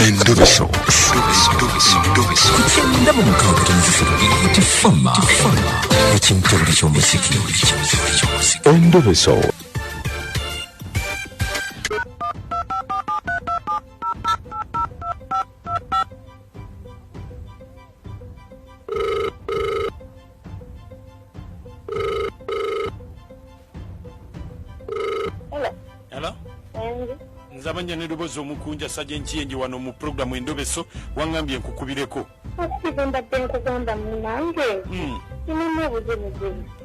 Endoveso. Kugenda mu mukaaga tonzisiro tifama ekintu buli ky'omuziki. Endoveso. Nzabanya ne lubozo omukunja sajja enkiyenje wano mu programu Endoveso wangambye nkukubireko. Mbadde nkugamba munange. Nina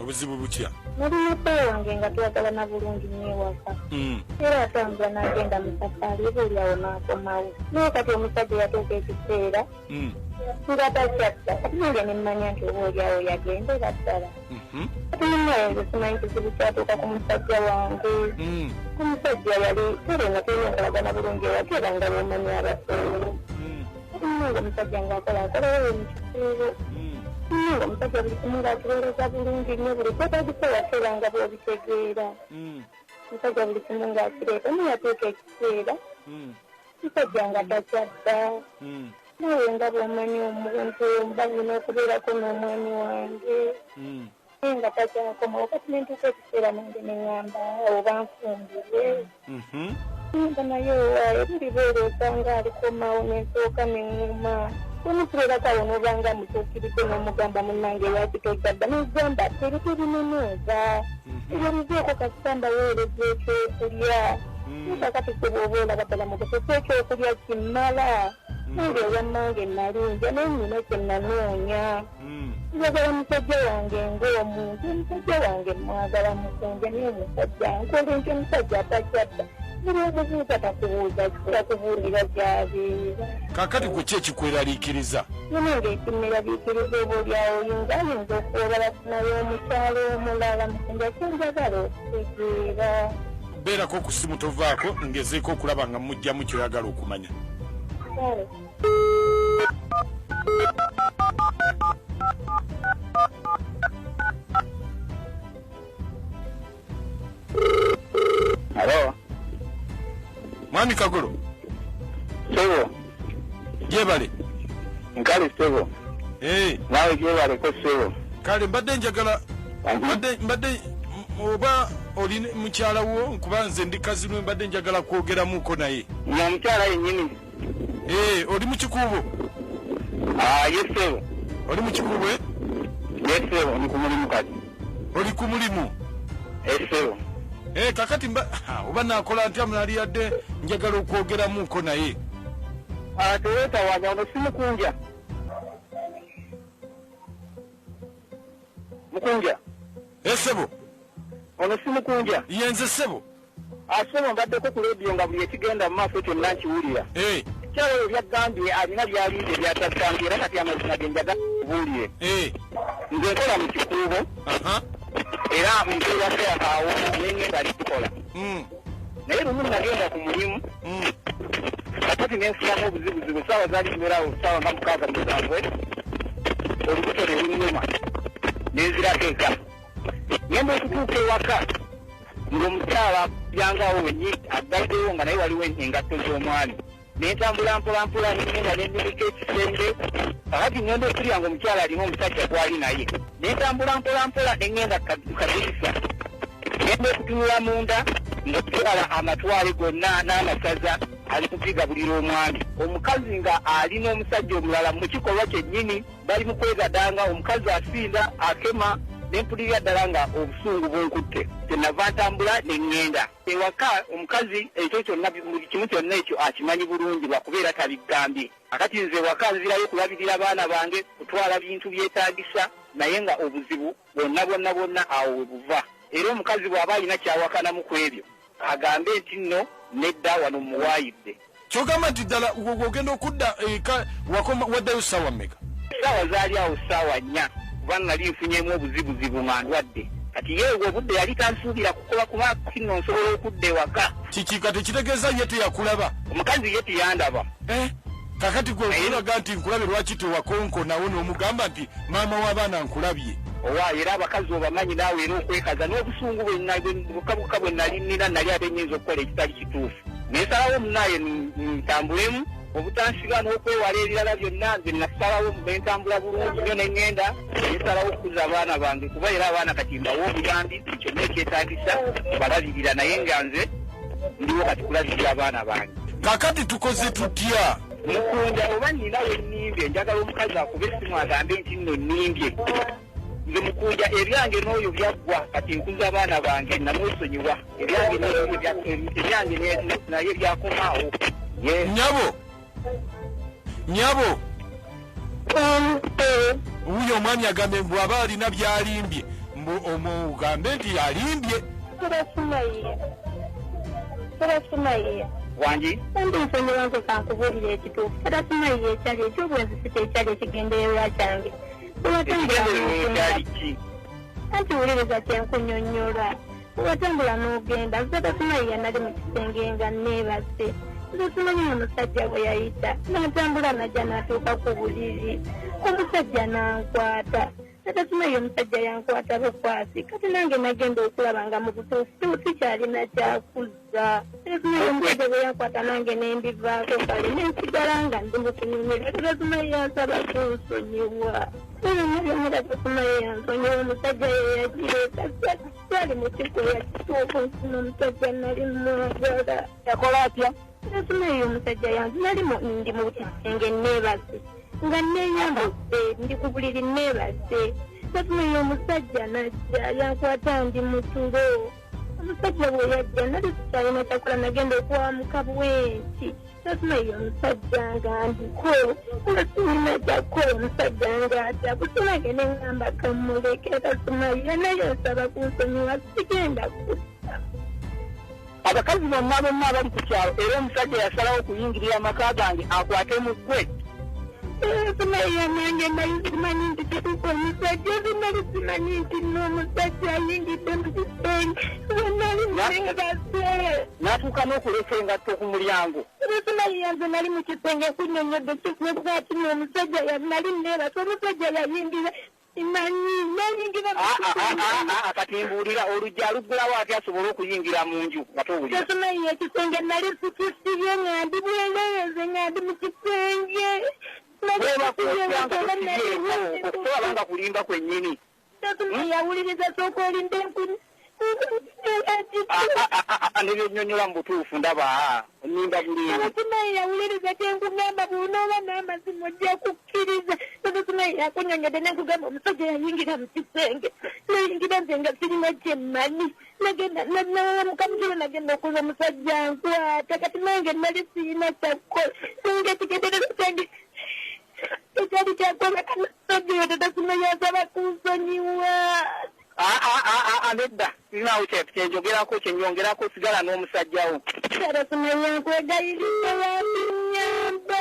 obuzibu butya? Nalina bbaawe wange nga twagalana bulungi nnyo ewaka. Era atambula n'agenda mu safari buli awo n'akomawo. Naye kati omusajja yatuuka ekiseera nga takyatta kati nange ne mmanya nti obaoli awo yagendera ddala. Kati ninaye nze simanyi kizibu kyatuuka ku musajja wange. Omusajja yali tere nga tulina bulungi ewaka era nga bwomanyi abaseero. Nange omusajja ng'akolawo mu kikuubo. Nange omusajja buli kimu ng'atuweereza bulungi nnyo buli kyetaagisa nga bw'obitegeera. Omusajja buli kimu ng'akireeta naye yatuuka ekiseera omusajja nga takyadda. Nawe nga bw'omanyi omuntu balina okubeerako n'omwami wange naye nga takyakomawo kati ne ntuuka ekiseera nange ne ŋŋamba oba nfumbire. Nga naye owaayo buli beera osanga alikomawo n'ensooka n'eŋŋuma. Omutulerako awo n'obanga mutuukiridde n'omugamba munnange lwakitogadda n'ogamba teri tebineneza. Ebyo biveeko kasitamba weereza ekyokulya. Kakati kuba oba olaba ddala mu kutuusa ekyokulya kimmala. Nange owammange nalinja naye nnina kye nanoonya. Njagala musajja wange ng'omuntu, omusajja wange mwagala mukunje naye omusajja nkola ntyo omusajja atakyadda. Takubuulira gy'abeera. Kaakati gwe ki ekikweraliikiriza? Nange ekimweraliikiriza oba olyawo oyinza ayinza okuwola bafunayo omukyalo omulala mukunja kyenjagala okutegeera. Beerako ku ssimu tovaako ngezeeko okulaba nga mujjamu kyoyagala okumanya. Halo. Mwami Kagolo. Sebo. Jebale. Nkali Sebo. Nawe jebale ko Sebo. Kale mbadde njagala mbadde oba oli mukyala wo nkubanze ndi kazino mbadde njagala kwogeramuko naye. Nya mukyala yennyini. Oli mu kikuubo? Yes Sebo. Oli mu kikuubo? Yes Sebo, ndi ku mulimu kati. Oli ku mulimu? Yes Sebo. Kakati oba nakola ntya mnali yadde njagala okwogeramuko naye. Toyota waga ono si mukunja. Mukunja. Sebo. Ono si mukunja. Yenze Sebo. Sebo mbaddeko ku leediyo nga buli ekigenda mu maaso kyonna nkiwulira. Kyalo byagambye alina byalinde byatasange era kati amazima ge njagala kubuulire. Nze nkola mu kikuubo. Era mpeera awo nengenda alikukola. Naye lumu nagenda ku mulimu kakati nenfunamu obuzibuzibu saawa zaali zibeerawo saawa nga 6-7 olubuto ne lunnuma nenzirako eka. Ngenda okutuuka ewaka ng'omukyala byangawo wenyi agaddewo nga naye waliwo engatto z'omwami. Nentambula mpolampola nengenda nendimika ekisenge kakati ngenda okulya ng'omukyala alina omusajja gwali naye. Nentambula mpolampola nengenda kadirisa ngenda okutunula munda ng'okutwala amatwale gonna n'amasaza ali kukigabulira omwami. Omukazi nga alina omusajja omulala mu kikolwa kyennyini bali mu kwegadanga omukazi asinda akema nempulirira ddala nga obusungu bunkutte. Kyenava ntambula nengenda ewaka. Omukazi ekyo kyonna buli kimu kyonna ekyo akimanyi bulungi lwakubeera tabigambye. Akati nze ewaka nzirayo kulabirira abaana bange kutwala bintu byetaagisa naye nga obuzibu bwonna awo we buva. Era omukazi bw'aba alina kyawakanamu ku ebyo agambe nti nno nedda wano muwaayidde. Kyogamba nti ddala ogenda okudda eka waddayo ssaawa mmeka? Ssaawa zaali awo ssaawa 4 kuba nali nfunyemu obuzibuzibu nga ndwadde. Kati yeewe obudde yali tansuubira kukola kuba kino nsobola okudda ewaka. Kiki kati kitegeeza ye teyakulaba? Omukazi ye teyandaba. Kakati gwe olaga nti nkulabe lwaki tewakonko nawe n'omugamba nti maama w'abaana nkulabye. Owa era abakazi obamanyi naawe era okwekaza n'obusungu bwe nali nnina nali ate nnyinza okukola ekitali kituufu. Nensalawo munaaye ntambulemu obutansiga n'okwewala ebirala byonna nze nasalawo bentambula bulungi nyo neŋŋenda nesalawo okukuza abaana bange kuba era abaana kati mbawo obugambi kyonna ekyetaagisa balabirira naye nga nze ndiwo kati kulabirira abaana bange. Kakati tukoze tutya? Mukunda oba nninawe nnimbye njagala omukazi akube essimu agambe nti nno nnimbye nze Mukunda ebyange n'oyo byaggwa kati nkuza abaana bange namusonyiwa ebyange naye byakomaawo. Nyabo wuyo omwami agambe bw'aba alina byalimbye omugambe nti alimbye. Terasumaye wangi kandi nsonga wange kankubuulira ekituufu terasumaye ekyali ekyobwenzi site ekyali ekigendererwa kyange anti wuliriza kyenkunyonnyola watambula n'ogenda nze terasumaye yanali mu kisenge nga neebase nze simanyi omusajja bwe yayita n'atambula najja n'atuuka ku buliri omusajja n'ankwata terasumaye omusajja yankwata bukwasi kati nange nagenda okulaba nga mu butuufu sikyalina kyakuza terasumaye omusajja bwe yankwata nange nembivaako kale nensigala nga ndi mu kunyumira terasumaye yansaba kunsonyiwa byonna terasumaye yansonyiwa omusajja yeyagireeta kyali mu kikuya kituufu nsina omusajja nali mwagala yakola atya terasumaye omusajja yange nali ndi mu kisenge neebase nga neeyambadde ndi ku buliri neebase terasumaye omusajja najja yankwata ndi mu tulo omusajja bwe yajja nali sikyalina kyakola nagenda okwamuka bwenti terasumaye omusajja nga ndiko nga sirina kyakola omusajja ngaata kusinage neŋŋamba kamuleke terasumaye naye nsaba kunsonyiwa sigenda kutta. Abakazi bonna abali ku kyalo era omusajja yasalawo okuyingirira amaka gange akwate mu ggwe. Terasumaye nange nali simanyi nti kituufu omusajja nali simanyi nti n'omusajja ayingidde mu kisenge nali nengase n'atuuka n'okuleka engatto ku mulyango. terasumaye yanze nali mu kisenge kunnyonnyodde kikubwati n'omusajja nali neebase omusajja yayingira imanyi nayingira kati mbuulira olujja luggulawo ati asobole okuyingira mu nju nga towulira. terasumaye ekisenge nali sikisibye nga ndi bweleeze nga ndi mu kisenge okusobola nga kulimba kwennyini. terasumaye yawuliriza sooka olimba enkuni nebyennyonnyola mu butuufu ndaba onnimba bulingi. terasumaye yawuliriza kyenkugamba bw'onooba n'amazima ojja kukkiriza. terasumaye yakunnyonnyodde nenkugamba omusajja yayingira mu kisenge nayingira nze nga sirina kyemmanyi nagenda mukamukiro nagenda okuza omusajja nkwata kati nange nali sirina kyakukola nga ekigendererwa kyange ekyali kyakola kamusajja oyo terasumaye asaba kunsonyiwa. Nedda sirinawo kyenjogerako kyenyongerako sigala n'omusajjawo. terasumaye nkwegayirira yakunyamba.